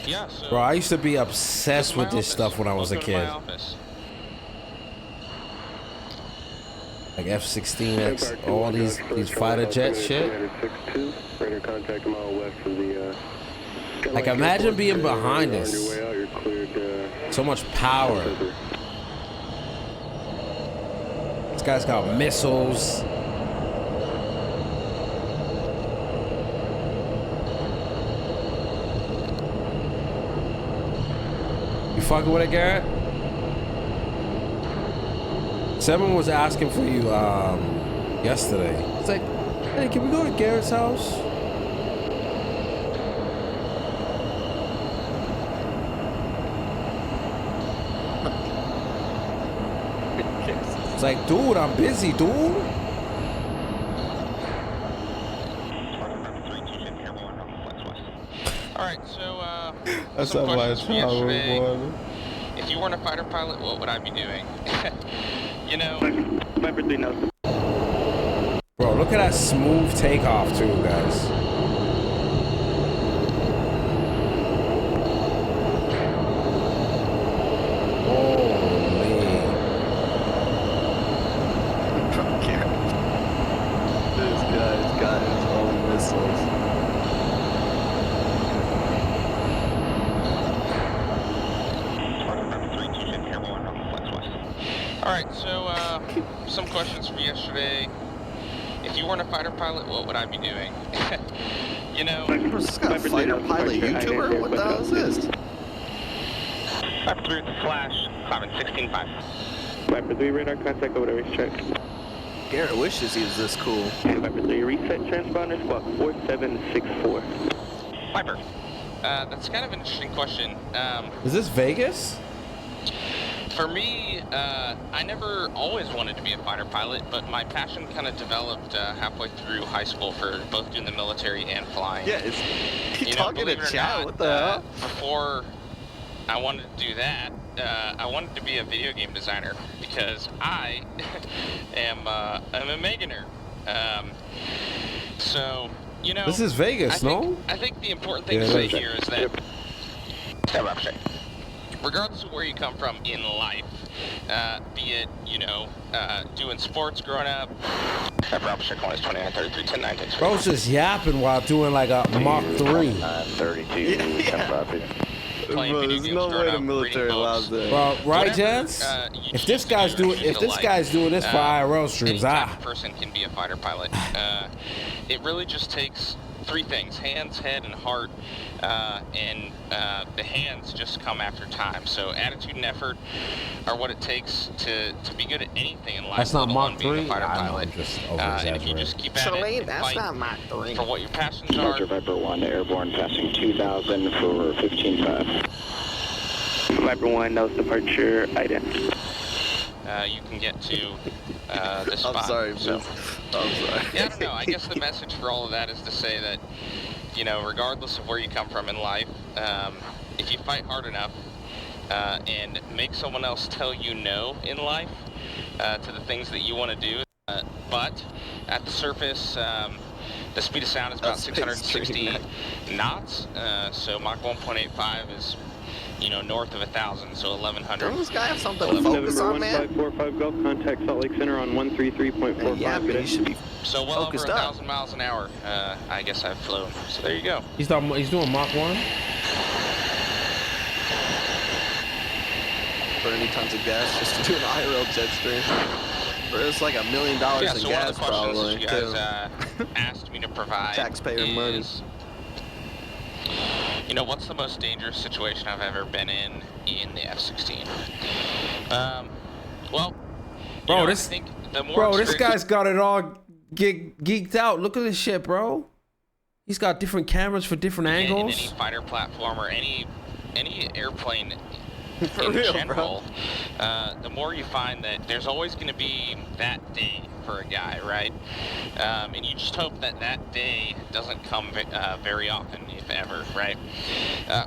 Yeah, so Bro, I used to be obsessed with this stuff when I was a kid. Like F-16X, all these fighter jet shit. Like imagine being behind this. So much power. This guy's got missiles. You fucking with it, Garrett? Seven was asking for you yesterday. It's like, hey, can we go to Garrett's house? It's like, dude, I'm busy, dude. Alright, so That's some how questions from yesterday. boy. If you weren't a fighter pilot, what would I be doing? You know, Bro, look at that smooth takeoff too, guys. Holy. This guy's got his own missiles. Alright, so some questions from yesterday. If you weren't a fighter pilot, what would I be doing? You know, Is this guy a fighter pilot YouTuber? What the hell is this? Viper 3 with the flash, climbing 16.5. Viper 3 radar contact over the racetrack. Garrett wishes he was this cool. Viper 3 reset transponder squawk 4764. Viper, that's kind of an interesting question. Is this Vegas? For me, I never always wanted to be a fighter pilot, but my passion kind of developed halfway through high school for both doing the military and flying. Yeah, it's You know, talking to believe it or chat. not, What the hell? Before I wanted to do that, I wanted to be a video game designer because I am a Meganer. So, you know, This is Vegas, no? I think the important thing Yeah, to say it is. here is that regardless of where you come from in life, be it, you know, doing sports growing up, Bro's just yapping while doing like a Mach 3. 32. playing Bro, video there's games no growing way the up, military reading allows books. that. Bro, right, Whatever, gents? you If this choose to guy's do doing, in if this life, guy's doing this for IRL streams, any type of person can be a fighter pilot. It really just takes three things: hands, head, and heart. And the hands just come after time. So attitude and effort are what it takes to be good at anything in life. That's not let alone Mach being 3? a fighter I know, pilot. I'm just And if you just keep at it and that's fight not Mach 3. for what your passions are, Roger, Viper 1 airborne passing 2000 for 15.5. Viper 1, nose departure, ident. you can get to this spot. I'm sorry, So, I'm sorry. yeah, I don't know. I guess the message for all of that is to say that, you know, regardless of where you come from in life, if you fight hard enough and make someone else tell you no in life to the things that you want to do, but at the surface, the speed of sound is about 660 knots, so Mach 1.85 is, you know, north of 1,000, so 1,100. Doesn't this guy have something to focus on, man? 1545 Golf, contact Salt Lake Center on 133.45. Yeah, but he should be So well over focused up. 1,000 miles an hour, I guess I've flown. So there you go. he's doing Mach 1. burning tons of gas just to do an IRL jet stream. Or it's like $1 million Yeah, in so one of gas, the questions probably. that you guys asked me to provide Taxpayer money. is, you know, what's the most dangerous situation I've ever been in the F-16? Well, Bro, you know, this- I think the more Bro, this experience- guy's got it all geeked out. Look at this shit, bro. He's got different cameras for different in any angles. fighter platform or any airplane For in real, general, the more you find that there's always going to be that day for a guy, right? And you just hope that that day doesn't come very often, if ever, right?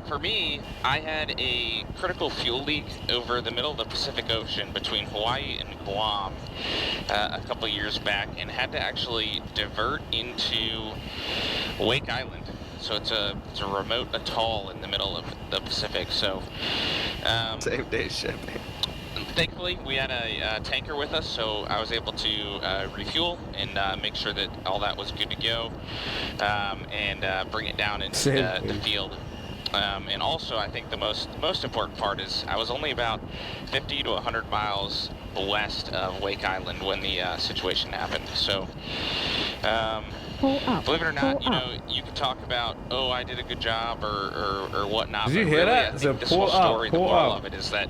For me, I had a critical fuel leak over the middle of the Pacific Ocean between Hawaii and Guam a couple years back, and had to actually divert into Wake Island. so it's a remote atoll in the middle of the Pacific. So Same day shipping. thankfully we had a tanker with us, so I was able to refuel and make sure that all that was good to go, and bring it down into the field. And also, I think the most important part is I was only about 50 to 100 miles west of Wake Island when the situation happened. So, believe it or not, you know, you can talk about, oh, I did a good job or whatnot. Did you hear really, that? I It's think a this pull whole story, up, the pull moral up. of it is that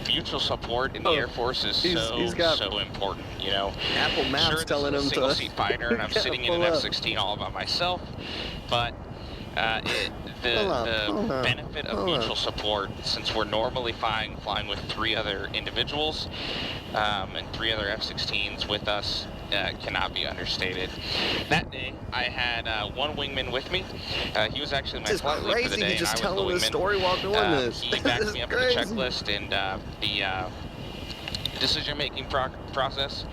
mutual support in the Air Force is so important. You know, Apple Maps sure, telling this is him a to single-seat fighter, and I'm sitting in an F-16 all by myself, but the benefit of mutual support, since we're normally flying with 3 other individuals and 3 other F-16s with us, cannot be understated. That day, I had one wingman with me. He was actually my flight lead for the day, and I was the wingman. Story while doing this. He backed me up in the checklist and the decision-making process,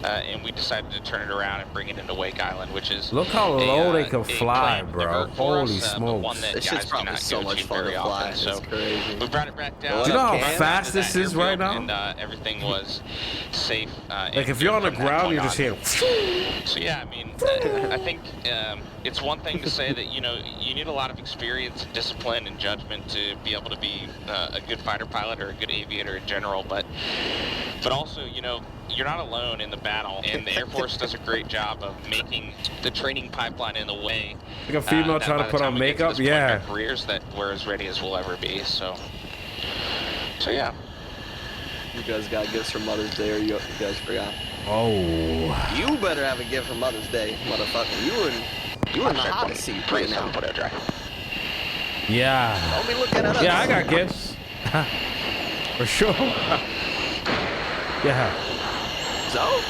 and we decided to turn it around and bring it into Wake Island, which is look how low they can fly, bro. Holy smokes! One that This guys shit's probably so much fun to fly. So crazy. we brought it back down. Do you know how Cam? fast this is right now? And everything was safe. Like if you're on the ground, you're just here. So yeah, I mean, I think it's one thing to say that, you know, you need a lot of experience, discipline, and judgment to be able to be a good fighter pilot or a good aviator in general, but also, you know, you're not alone in the battle, and the Air Force does a great job of making the training pipeline in the way. Like a female trying to put on makeup, yeah. In our careers that we're as ready as we'll ever be. So yeah. You guys got gifts for Mother's Day, or you guys forgot? Oh. You better have a gift for Mother's Day, motherfucker. You in the hot seat right now. Put it dry. Yeah. Don't be looking at us. Yeah, I got gifts. For sure. Yeah. So?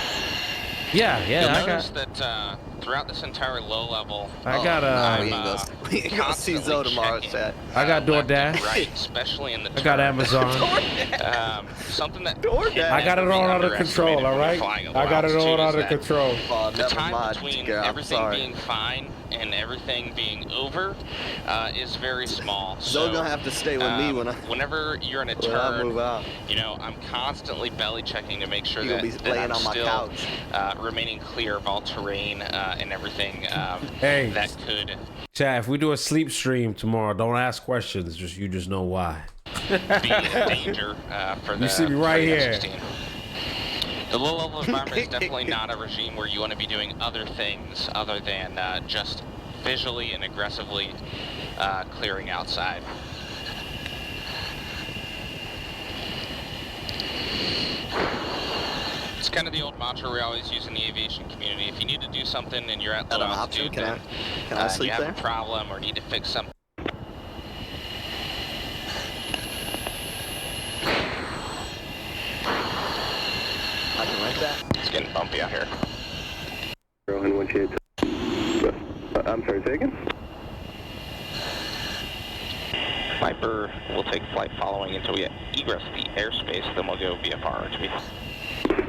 Yeah, You'll I notice got. that throughout this entire low level, I got we ain't gonna see Zo tomorrow, chat. I got DoorDash. Right, especially in the I got turn. Amazon. Something that I got it all under control, all right? I got it all under control. The time between everything being fine and everything being over is very small. So gonna have to stay with me whenever you're in a turn, you know, I'm constantly belly checking to make sure that I'm still remaining clear of all terrain and everything that could. Chad, if we do a sleep stream tomorrow, don't ask questions. You just know why. Be a danger for the. You see me right here. The low-level environment is definitely not a regime where you want to be doing other things other than just visually and aggressively clearing outside. It's kind of the old mantra we always use in the aviation community. If you need to do something and you're at low altitude, then you have a problem or need to fix something. It's getting bumpy out here. I'm sorry, say again? Viper will take flight following until we egress the airspace, then we'll go VFR RTB.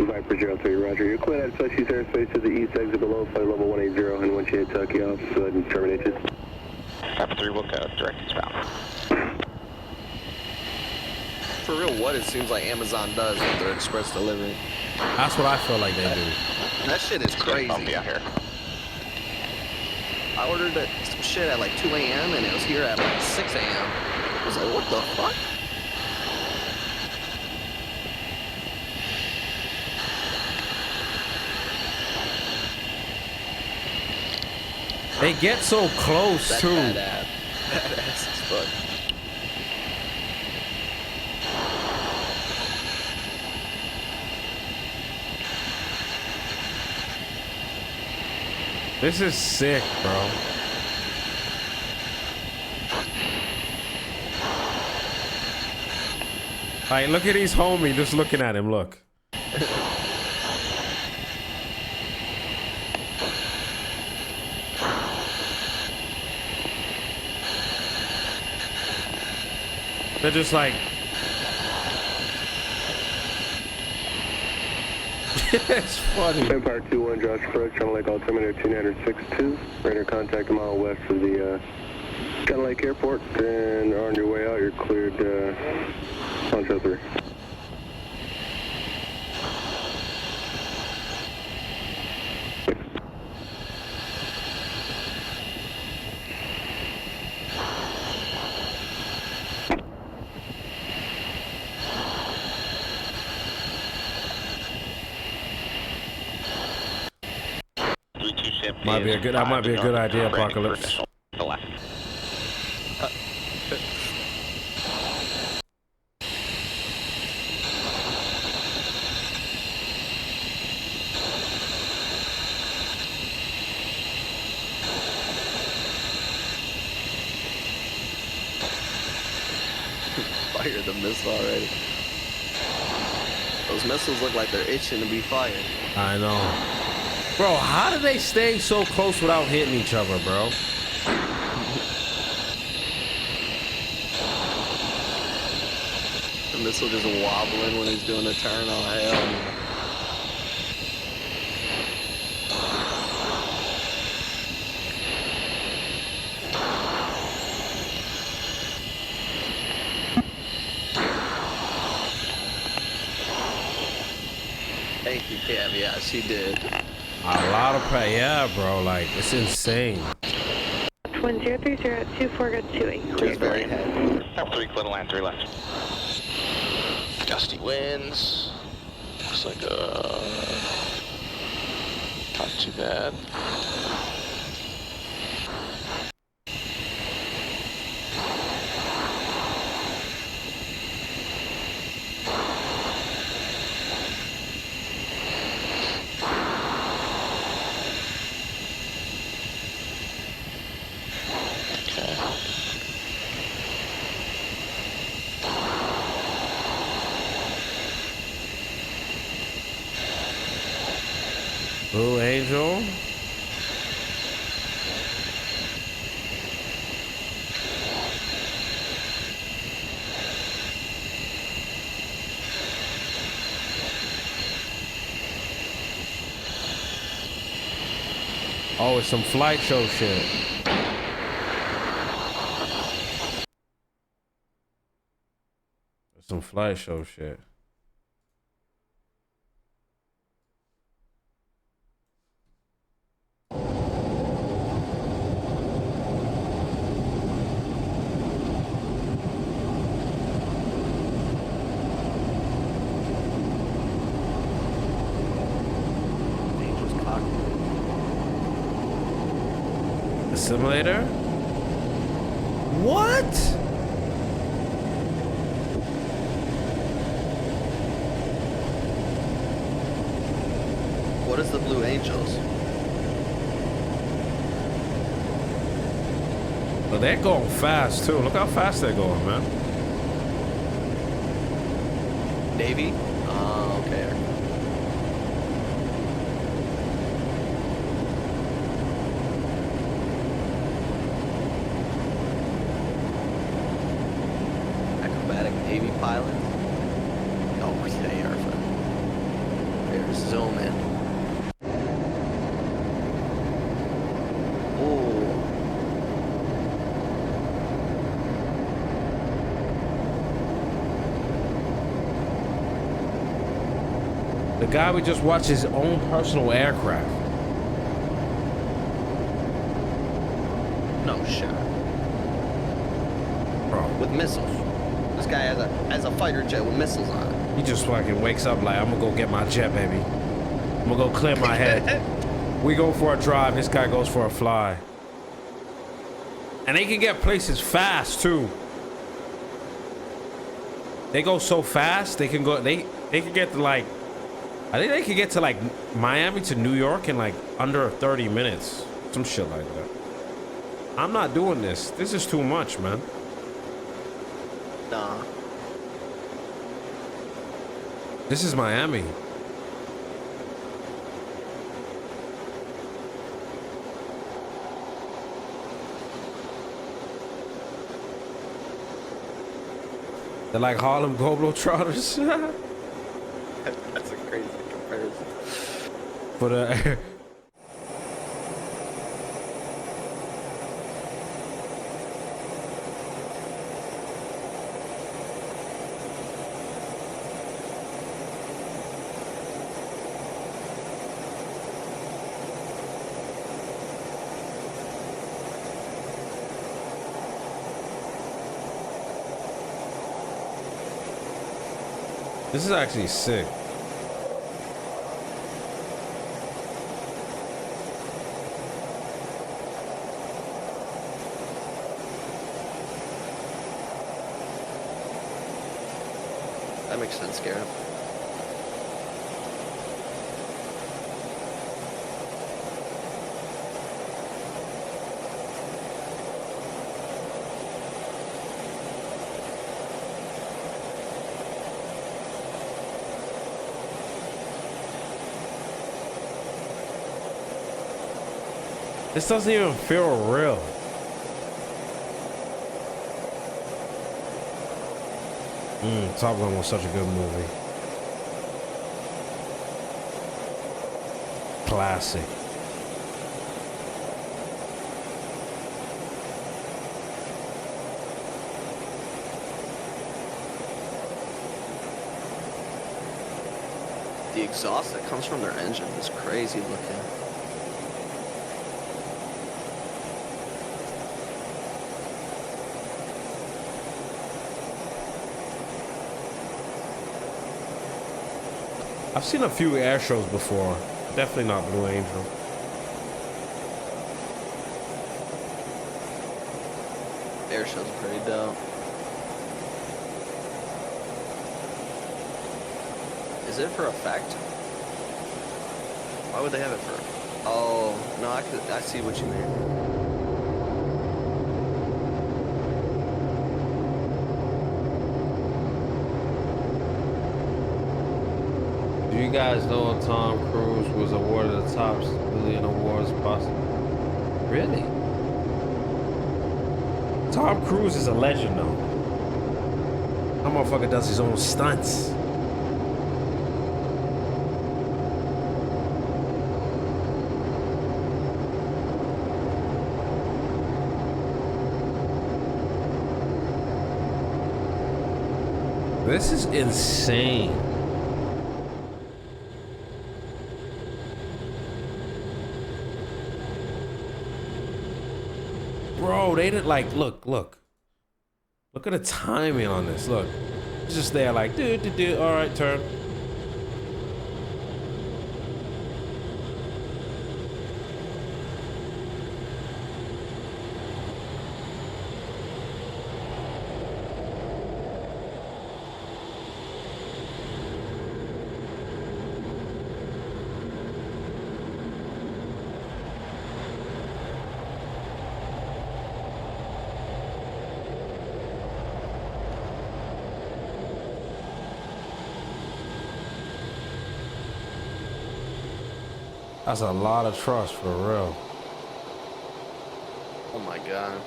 Viper 03, roger. You're clear at Southeast airspace to the east exit below flight level 180, and once you hit Tucky off, go ahead and terminate it. Viper 3 will go direct eastbound. For real, what it seems like Amazon does with their express delivery. That's what I feel like they do. That shit is crazy. Bumpy out here. I ordered some shit at like 2 a.m. and it was here at like 6 a.m. I was like, what the fuck? They get so close, That's too. Badass as fuck. This is sick, bro. Like, look at his homie just looking at him, look. They're just like... It's funny. Empire 2-1, Josh approach on Lake Altimeter 2962. Radar contact a mile west of the Gun Lake Airport. And on your way out, you're cleared on show 3. Might be a good. That might be a good idea, Apocalypse. Fired the missile already. Those missiles look like they're itching to be fired. I know. Bro, how do they stay so close without hitting each other, bro? The missile just wobbling when he's doing a turn. Oh, hell. Thank you, Cav. Yeah, she did. A lot of pressure. Yeah, bro. Like, it's insane. 1030-24, got 2-8. Just very heavy. 3 clear to land, 3 left. Gusty winds. Looks like not too bad. Blue Angel. Oh, it's some flight show shit. It's some flight show shit. Simulator? What? What is the Blue Angels? But they're going fast too. Look how fast they're going, man. Navy? Oh, okay. Navy pilots. Oh, they are fun. They're zooming. Oh. The guy we just watched his own personal aircraft. No shot. Bro. With missiles. This guy has a fighter jet with missiles on it. He just fucking wakes up like, I'm gonna go get my jet, baby. I'm gonna go clear my head. We go for a drive, this guy goes for a fly. And they can get places fast too. They go so fast, they can go, they can get to like, I think they can get to like Miami to New York in like under 30 minutes. Some shit like that. I'm not doing this. This is too much, man. Nah. This is Miami. They're like Harlem Globetrotters. That's a crazy comparison. But this is actually sick. That makes sense, Garrett. This doesn't even feel real. Top Gun was such a good movie. Classic. The exhaust that comes from their engine is crazy looking. I've seen a few air shows before. Definitely not Blue Angel. Air show's pretty dope. Is it for effect? Why would they have it for? Oh no, I see what you mean. Do you guys know Tom Cruise was awarded the top civilian awards possible? Really? Tom Cruise is a legend though. That motherfucker does his own stunts. This is insane. Bro, they didn't like, look at the timing on this. Look, it's just there like, all right, turn. That's a lot of trust for real. Oh my god.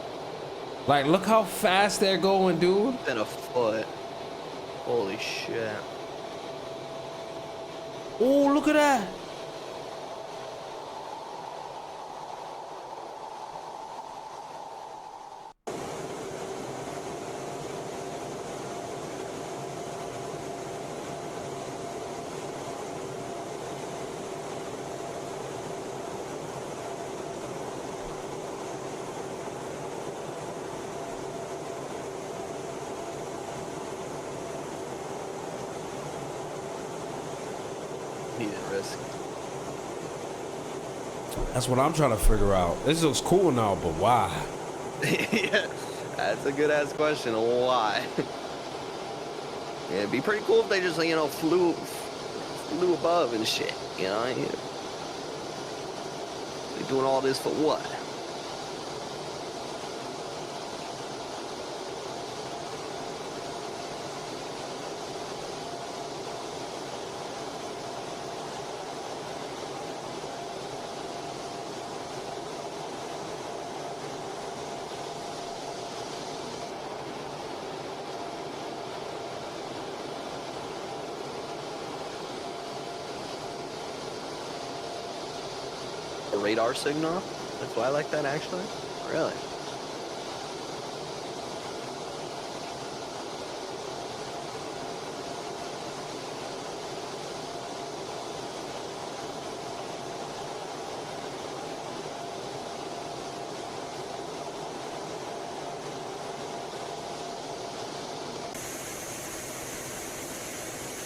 Like, look how fast they're going, dude. Than a foot. Holy shit. Oh, look at that. Needed risk. That's what I'm trying to figure out. This looks cool now, but why? Yeah, that's a good ass question. Why? Yeah, it'd be pretty cool if they just, you know, flew above and shit. You know, they're doing all this for what? radar signal. That's why I like that, actually. Really?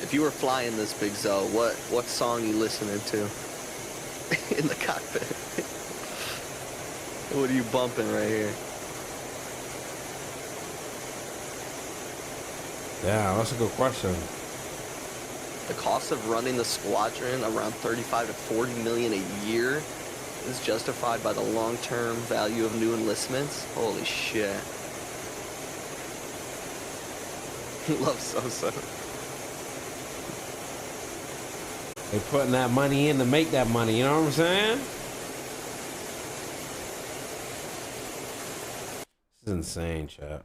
If you were flying this, Big Zo, what song you listening to in the cockpit? What are you bumping right here? Yeah, that's a good question. The cost of running the squadron, around 35 to 40 million a year, is justified by the long-term value of new enlistments. Holy shit. Love Sosa. They putting that money in to make that money, you know what I'm saying? This is insane, chat.